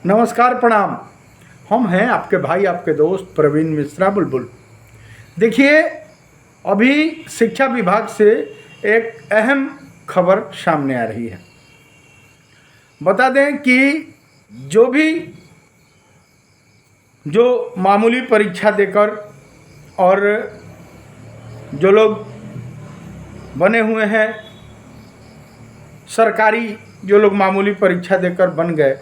नमस्कार, प्रणाम। हम हैं आपके भाई, आपके दोस्त प्रवीण मिश्रा बुलबुल। देखिए, अभी शिक्षा विभाग से एक अहम खबर सामने आ रही है। बता दें कि जो मामूली परीक्षा देकर और जो लोग बने हुए हैं सरकारी, जो लोग मामूली परीक्षा देकर बन गए,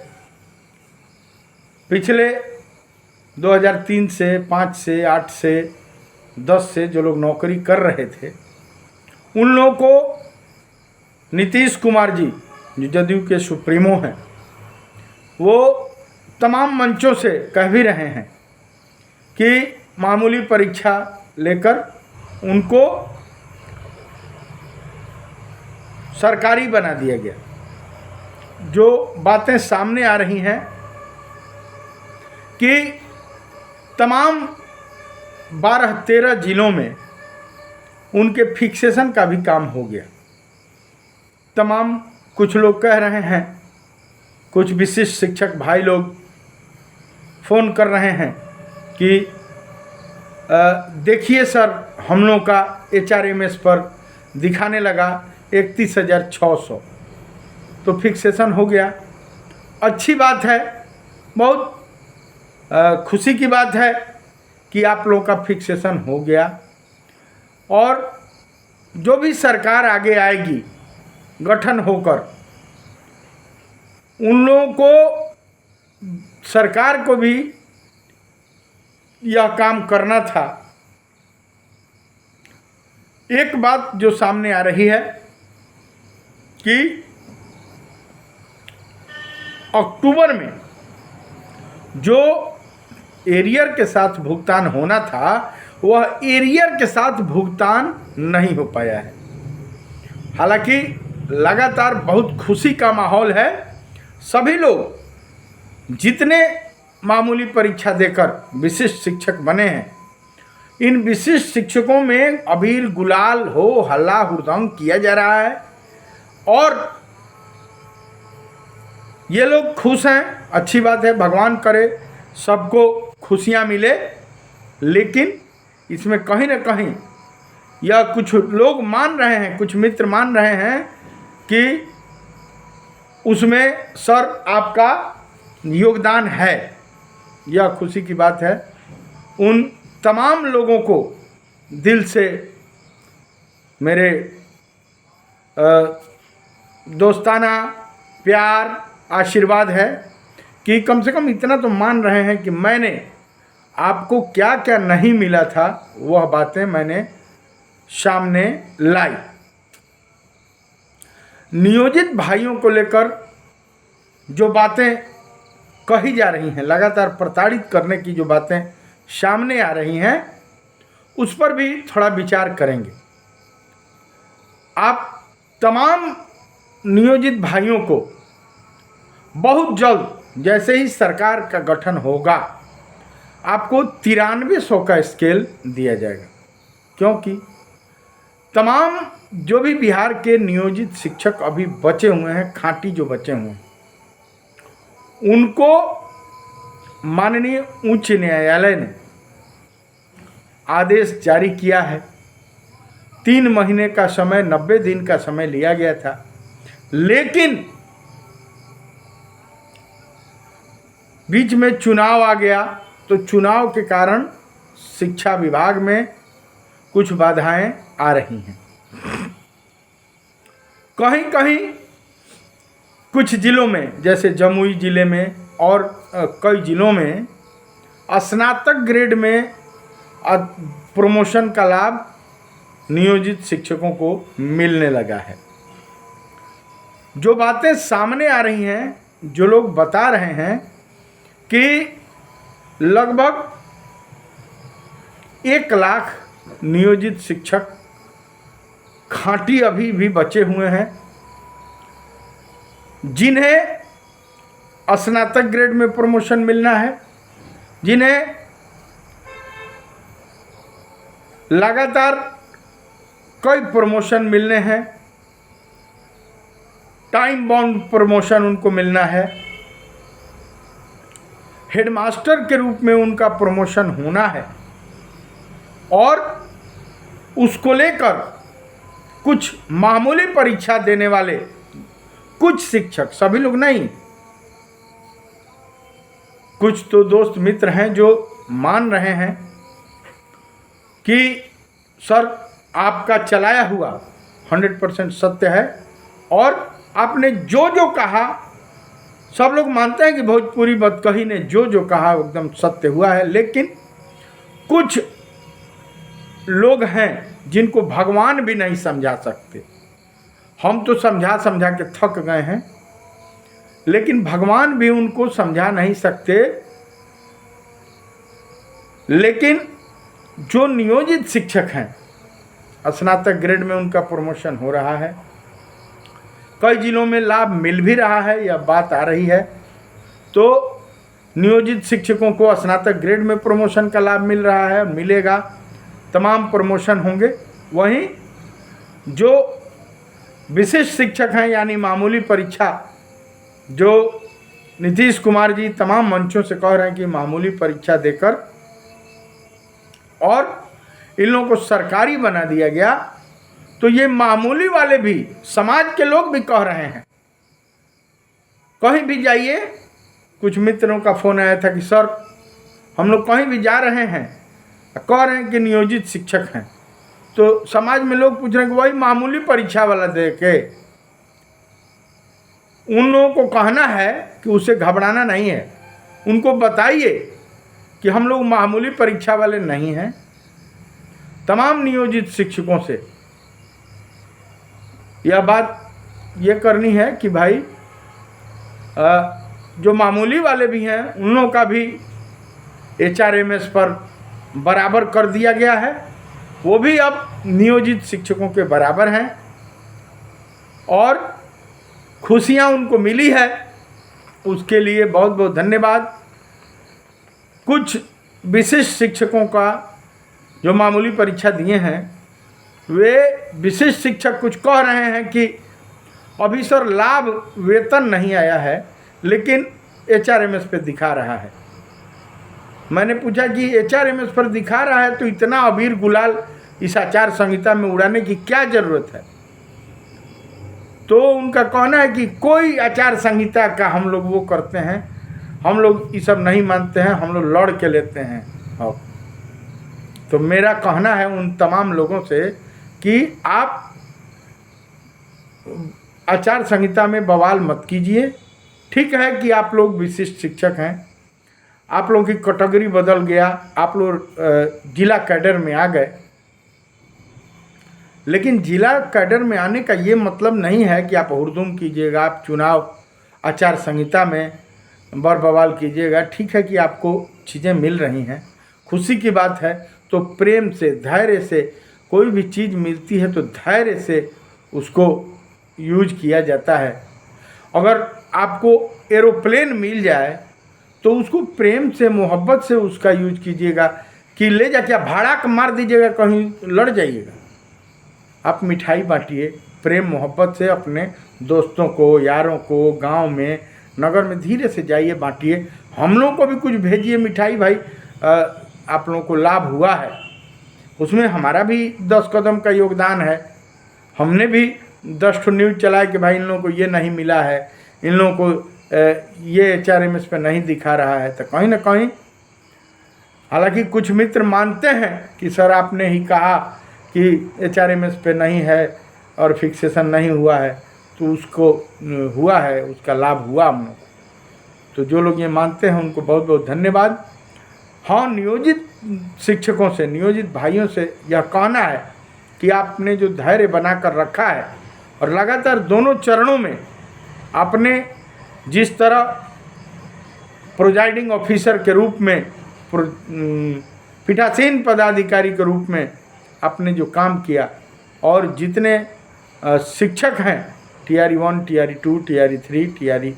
पिछले 2003 से 5 से 8 से 10 से जो लोग नौकरी कर रहे थे, उन लोगों को नीतीश कुमार जी, जो जदयू के सुप्रीमो हैं, वो तमाम मंचों से कह भी रहे हैं कि मामूली परीक्षा लेकर उनको सरकारी बना दिया गया। जो बातें सामने आ रही हैं कि तमाम 12-13 जिलों में उनके फिक्सेशन का भी काम हो गया। तमाम कुछ लोग कह रहे हैं, कुछ विशिष्ट शिक्षक भाई लोग फ़ोन कर रहे हैं कि देखिए सर, हम लोगों का HRMS पर दिखाने लगा 31,600, तो फिक्सेशन हो गया। अच्छी बात है, बहुत खुशी की बात है कि आप लोगों का फिक्सेशन हो गया। और जो भी सरकार आगे आएगी गठन होकर, उन लोगों को, सरकार को भी यह काम करना था। एक बात जो सामने आ रही है कि अक्टूबर में जो एरियर के साथ भुगतान होना था, वह एरियर के साथ भुगतान नहीं हो पाया है। हालांकि लगातार बहुत खुशी का माहौल है। सभी लोग जितने मामूली परीक्षा देकर विशिष्ट शिक्षक बने हैं, इन विशिष्ट शिक्षकों में अबीर गुलाल हो हल्ला हुड़दंग किया जा रहा है और ये लोग खुश हैं। अच्छी बात है, भगवान करे सबको खुशियाँ मिले। लेकिन इसमें कहीं ना कहीं यह कुछ लोग मान रहे हैं, कुछ मित्र मान रहे हैं कि उसमें सर आपका योगदान है। यह खुशी की बात है। उन तमाम लोगों को दिल से मेरे दोस्ताना प्यार आशीर्वाद है कि कम से कम इतना तो मान रहे हैं कि मैंने आपको क्या क्या नहीं मिला था, वह बातें मैंने सामने लाई। नियोजित भाइयों को लेकर जो बातें कही जा रही हैं, लगातार प्रताड़ित करने की जो बातें सामने आ रही हैं, उस पर भी थोड़ा विचार करेंगे। आप तमाम नियोजित भाइयों को बहुत जल्द, जैसे ही सरकार का गठन होगा, आपको 9300 का स्केल दिया जाएगा। क्योंकि तमाम जो भी बिहार के नियोजित शिक्षक अभी बचे हुए हैं, खांटी जो बचे हुए हैं, उनको माननीय उच्च न्यायालय ने आदेश जारी किया है। 3 महीने का समय, 90 दिन का समय लिया गया था, लेकिन बीच में चुनाव आ गया, तो चुनाव के कारण शिक्षा विभाग में कुछ बाधाएं आ रही हैं। कहीं कहीं कुछ जिलों में, जैसे जमुई जिले में और कई जिलों में स्नातक ग्रेड में प्रमोशन का लाभ नियोजित शिक्षकों को मिलने लगा है। जो बातें सामने आ रही हैं, जो लोग बता रहे हैं कि लगभग 1 लाख नियोजित शिक्षक खांटी अभी भी बचे हुए हैं, जिन्हें स्नातक ग्रेड में प्रमोशन मिलना है, जिन्हें लगातार कई प्रमोशन मिलने हैं, टाइम बाउंड प्रमोशन उनको मिलना है। हेडमास्टर के रूप में उनका प्रमोशन होना है और उसको लेकर कुछ मामूली परीक्षा देने वाले कुछ शिक्षक, सभी लोग नहीं, कुछ तो दोस्त मित्र हैं जो मान रहे हैं कि सर आपका चलाया हुआ 100% सत्य है और आपने जो जो कहा, सब लोग मानते हैं कि भोजपुरी बदकही ने जो जो कहा एकदम सत्य हुआ है, लेकिन कुछ लोग हैं जिनको भगवान भी नहीं समझा सकते। हम तो समझा समझा के थक गए हैं, लेकिन भगवान भी उनको समझा नहीं सकते। लेकिन जो नियोजित शिक्षक हैं, स्नातक ग्रेड में उनका प्रमोशन हो रहा है, कई जिलों में लाभ मिल भी रहा है, यह बात आ रही है। तो नियोजित शिक्षकों को स्नातक ग्रेड में प्रमोशन का लाभ मिल रहा है, मिलेगा, तमाम प्रमोशन होंगे। वहीं जो विशिष्ट शिक्षक हैं, यानी मामूली परीक्षा, जो नीतीश कुमार जी तमाम मंचों से कह रहे हैं कि मामूली परीक्षा देकर और इन लोगों को सरकारी बना दिया गया, तो ये मामूली वाले भी, समाज के लोग भी कह रहे हैं। कहीं भी जाइए, कुछ मित्रों का फोन आया था कि सर हम लोग कहीं भी जा रहे हैं, कह रहे हैं कि नियोजित शिक्षक हैं, तो समाज में लोग पूछ रहे हैं कि वही मामूली परीक्षा वाला दे के। उन लोगों को कहना है कि उसे घबराना नहीं है, उनको बताइए कि हम लोग मामूली परीक्षा वाले नहीं हैं। तमाम नियोजित शिक्षकों से यह बात ये करनी है कि भाई जो मामूली वाले भी हैं उन लोगों का भी HRMS पर बराबर कर दिया गया है, वो भी अब नियोजित शिक्षकों के बराबर हैं और खुशियां उनको मिली है, उसके लिए बहुत बहुत धन्यवाद। कुछ विशिष्ट शिक्षकों का जो मामूली परीक्षा दिए हैं, वे विशिष्ट शिक्षक कुछ कह रहे हैं कि अभी सर लाभ वेतन नहीं आया है, लेकिन HRMS पे दिखा रहा है। मैंने पूछा कि HRMS पर दिखा रहा है तो इतना अबीर गुलाल इस आचार संहिता में उड़ाने की क्या ज़रूरत है? तो उनका कहना है कि कोई आचार संहिता का हम लोग वो करते हैं, हम लोग ये सब नहीं मानते हैं, हम लोग लड़ के लेते हैं। और तो मेरा कहना है उन तमाम लोगों से कि आप आचार संहिता में बवाल मत कीजिए। ठीक है कि आप लोग विशिष्ट शिक्षक हैं, आप लोगों की कैटेगरी बदल गया, आप लोग जिला कैडर में आ गए, लेकिन जिला कैडर में आने का ये मतलब नहीं है कि आप हुड़दुम कीजिएगा, आप चुनाव आचार संहिता में बर बवाल कीजिएगा। ठीक है कि आपको चीज़ें मिल रही हैं, खुशी की बात है। तो प्रेम से, धैर्य से कोई भी चीज़ मिलती है तो धैर्य से उसको यूज किया जाता है। अगर आपको एरोप्लेन मिल जाए तो उसको प्रेम से, मोहब्बत से उसका यूज कीजिएगा, कि ले जाके भाड़ा मार दीजिएगा, कहीं लड़ जाइएगा। आप मिठाई बांटिए प्रेम मोहब्बत से, अपने दोस्तों को, यारों को, गांव में, नगर में धीरे से जाइए, बांटिए। हम लोगों को भी कुछ भेजिए मिठाई भाई, आप लोगों को लाभ हुआ है, उसमें हमारा भी 10 कदम का योगदान है। हमने भी 10 ठो न्यूज़ चलाया कि भाई इन लोगों को ये नहीं मिला है, इन लोगों को ये HRMS पे नहीं दिखा रहा है। तो कहीं ना कहीं, हालांकि कुछ मित्र मानते हैं कि सर आपने ही कहा कि HRMS पे नहीं है और फिक्सेशन नहीं हुआ है, तो उसको हुआ है, उसका लाभ हुआ हम लोग। तो जो लोग ये मानते हैं उनको बहुत बहुत धन्यवाद। हाँ, नियोजित शिक्षकों से, नियोजित भाइयों से यह कहना है कि आपने जो धैर्य बनाकर रखा है और लगातार दोनों चरणों में आपने जिस तरह प्रोजाइडिंग ऑफिसर के रूप में, पीठासीन पदाधिकारी के रूप में आपने जो काम किया, और जितने शिक्षक हैं TRE 1, TRE 2, TRE 3, TRE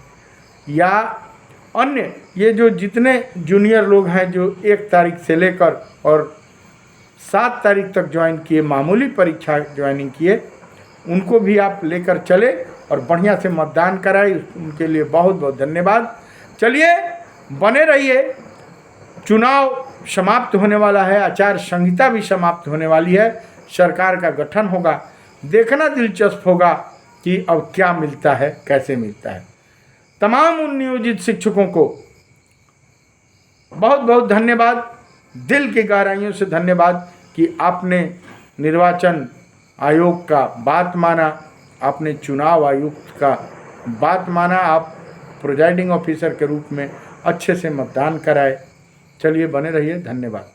या अन्य ये जो जितने जूनियर लोग हैं जो 1 तारीख से लेकर और 7 तारीख तक ज्वाइन किए, मामूली परीक्षा ज्वाइनिंग किए, उनको भी आप लेकर चले और बढ़िया से मतदान कराए। उनके लिए बहुत बहुत धन्यवाद। चलिए बने रहिए। चुनाव समाप्त होने वाला है, आचार संहिता भी समाप्त होने वाली है, सरकार का गठन होगा। देखना दिलचस्प होगा कि अब क्या मिलता है, कैसे मिलता है। तमाम उन नियोजित शिक्षकों को बहुत बहुत धन्यवाद, दिल की गहराइयों से धन्यवाद कि आपने निर्वाचन आयोग का बात माना, आपने चुनाव आयुक्त का बात माना, आप प्रिजाइडिंग ऑफिसर के रूप में अच्छे से मतदान कराए। चलिए बने रहिए, धन्यवाद।